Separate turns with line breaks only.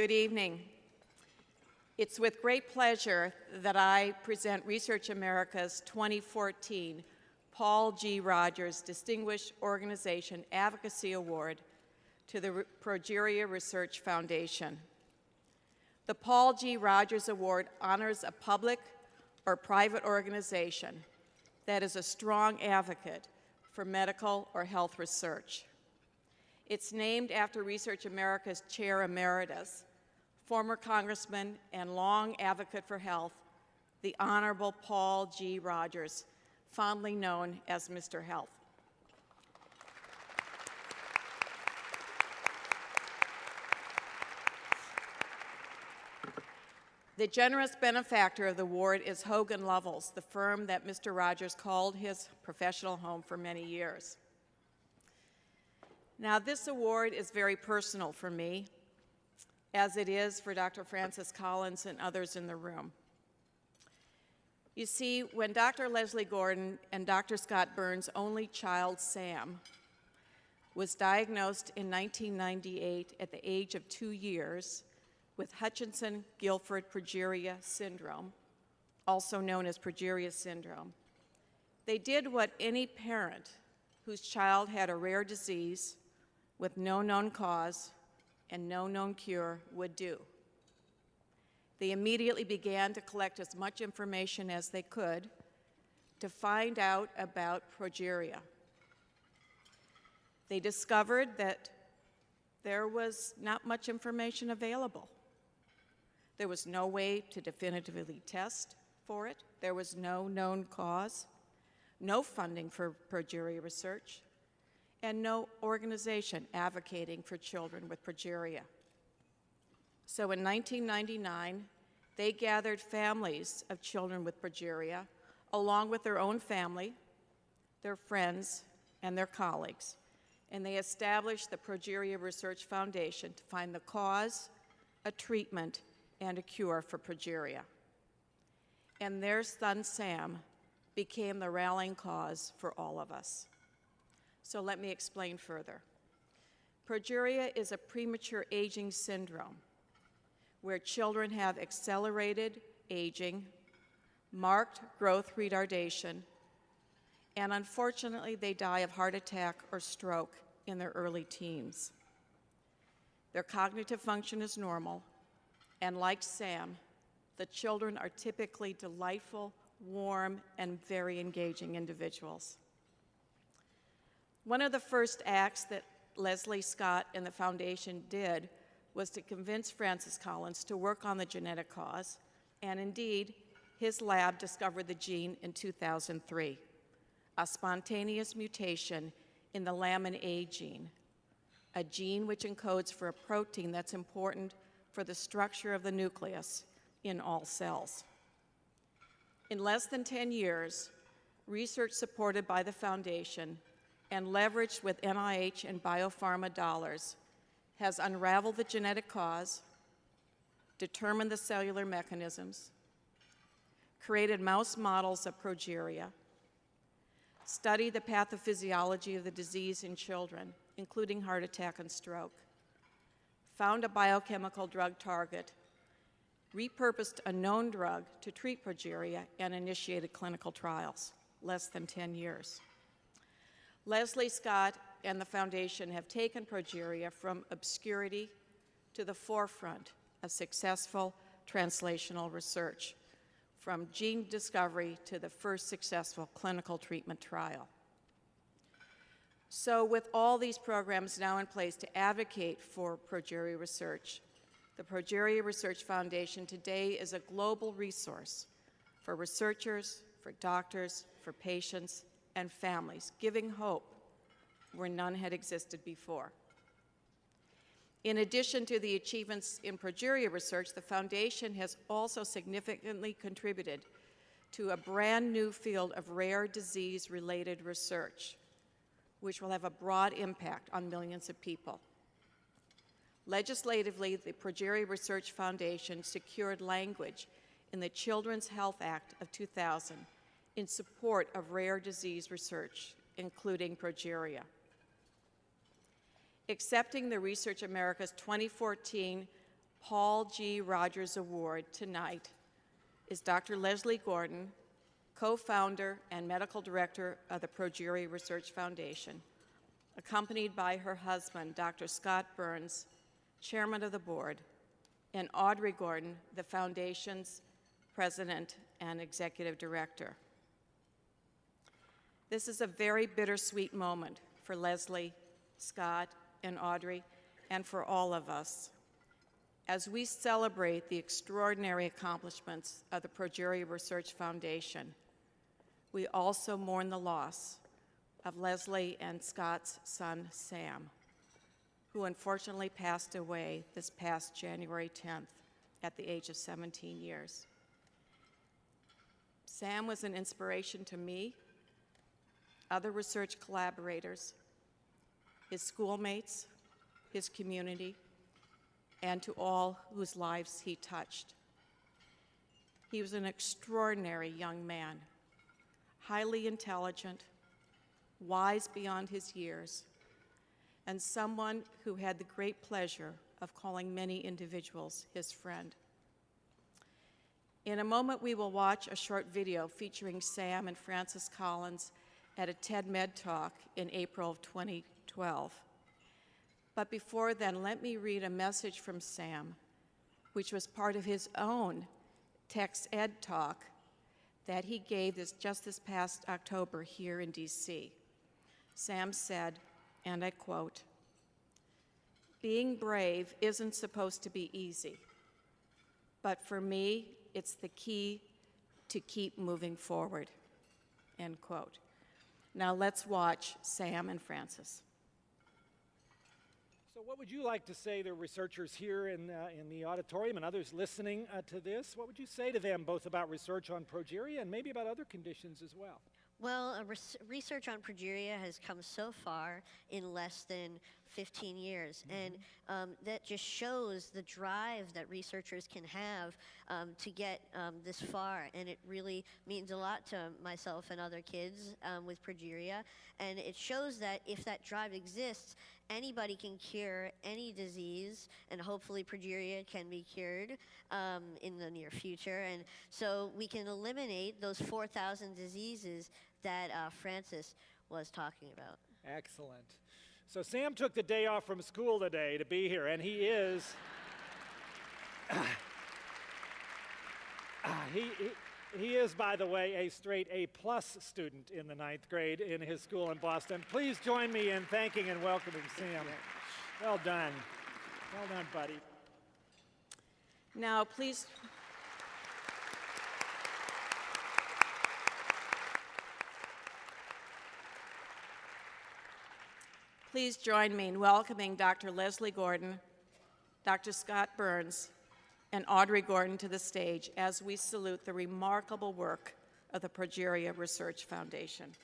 Good evening. It's with great pleasure that I present Research America's 2014 Paul G. Rogers Distinguished Organization Advocacy Award to the Progeria Research Foundation. The Paul G. Rogers Award honors a public or private organization that is a strong advocate for medical or health research. It's named after Research America's Chair Emeritus, former Congressman and long advocate for health, the Honorable Paul G. Rogers, fondly known as Mr. Health. The generous benefactor of the award is Hogan Lovells, the firm that Mr. Rogers called his professional home for many years. Now, this award is very personal for me, as it is for Dr. Francis Collins and others in the room. You see, when Dr. Leslie Gordon and Dr. Scott Burns' only child, Sam, was diagnosed in 1998 at the age of 2 years with Hutchinson-Gilford progeria syndrome, also known as progeria syndrome, they did what any parent whose child had a rare disease with no known cause and no known cure would do. They immediately began to collect as much information as they could to find out about progeria. They discovered that there was not much information available. There was no way to definitively test for it. There was no known cause, no funding for progeria research, and no organization advocating for children with progeria. So in 1999, they gathered families of children with progeria, along with their own family, their friends, and their colleagues, and they established the Progeria Research Foundation to find the cause, a treatment, and a cure for progeria. And their son, Sam, became the rallying cause for all of us. So let me explain further. Progeria is a premature aging syndrome where children have accelerated aging, marked growth retardation, and unfortunately they die of heart attack or stroke in their early teens. Their cognitive function is normal, and like Sam, the children are typically delightful, warm, and very engaging individuals. One of the first acts that Leslie Scott and the foundation did was to convince Francis Collins to work on the genetic cause, and indeed, his lab discovered the gene in 2003, a spontaneous mutation in the lamin A gene, a gene which encodes for a protein that's important for the structure of the nucleus in all cells. In less than 10 years, research supported by the foundation and leveraged with NIH and biopharma dollars has unraveled the genetic cause, determined the cellular mechanisms, created mouse models of progeria, studied the pathophysiology of the disease in children, including heart attack and stroke, found a biochemical drug target, repurposed a known drug to treat progeria, and initiated clinical trials, less than 10 years. Leslie Scott and the foundation have taken progeria from obscurity to the forefront of successful translational research, from gene discovery to the first successful clinical treatment trial. So with all these programs now in place to advocate for progeria research, the Progeria Research Foundation today is a global resource for researchers, for doctors, for patients, and families, giving hope where none had existed before. In addition to the achievements in progeria research, the foundation has also significantly contributed to a brand new field of rare disease-related research, which will have a broad impact on millions of people. Legislatively, the Progeria Research Foundation secured language in the Children's Health Act of 2000 in support of rare disease research, including progeria. Accepting the Research America's 2014 Paul G. Rogers Award tonight is Dr. Leslie Gordon, co-founder and medical director of the Progeria Research Foundation, accompanied by her husband, Dr. Scott Burns, chairman of the board, and Audrey Gordon, the foundation's president and executive director. This is a very bittersweet moment for Leslie, Scott, and Audrey, and for all of us. As we celebrate the extraordinary accomplishments of the Progeria Research Foundation, we also mourn the loss of Leslie and Scott's son, Sam, who unfortunately passed away this past January 10th at the age of 17 years. Sam was an inspiration to me, other research collaborators, his schoolmates, his community, and to all whose lives he touched. He was an extraordinary young man, highly intelligent, wise beyond his years, and someone who had the great pleasure of calling many individuals his friend. In a moment, we will watch a short video featuring Sam and Francis Collins at a TED Med Talk in April of 2012. But before then, let me read a message from Sam, which was part of his own TextEd talk that he gave just this past October here in DC. Sam said, and I quote, "Being brave isn't supposed to be easy, but for me, it's the key to keep moving forward," end quote. Now let's watch Sam and Francis.
So what would you like to say to researchers here in the auditorium and others listening to this? What would you say to them both about research on progeria and maybe about other conditions as well?
Well, research on progeria has come so far in less than 15 years, and that just shows the drive that researchers can have to get this far, and it really means a lot to myself and other kids with progeria, and it shows that if that drive exists, anybody can cure any disease, and hopefully progeria can be cured in the near future, and so we can eliminate those 4,000 diseases that Francis was talking about.
Excellent. So Sam took the day off from school today to be here, and he is he is, by the way, a straight A+ student in the 9th grade in his school in Boston. Please join me in thanking and welcoming Sam. Well done. Well done, buddy.
Now, please join me in welcoming Dr. Leslie Gordon, Dr. Scott Burns, and Audrey Gordon to the stage as we salute the remarkable work of the Progeria Research Foundation.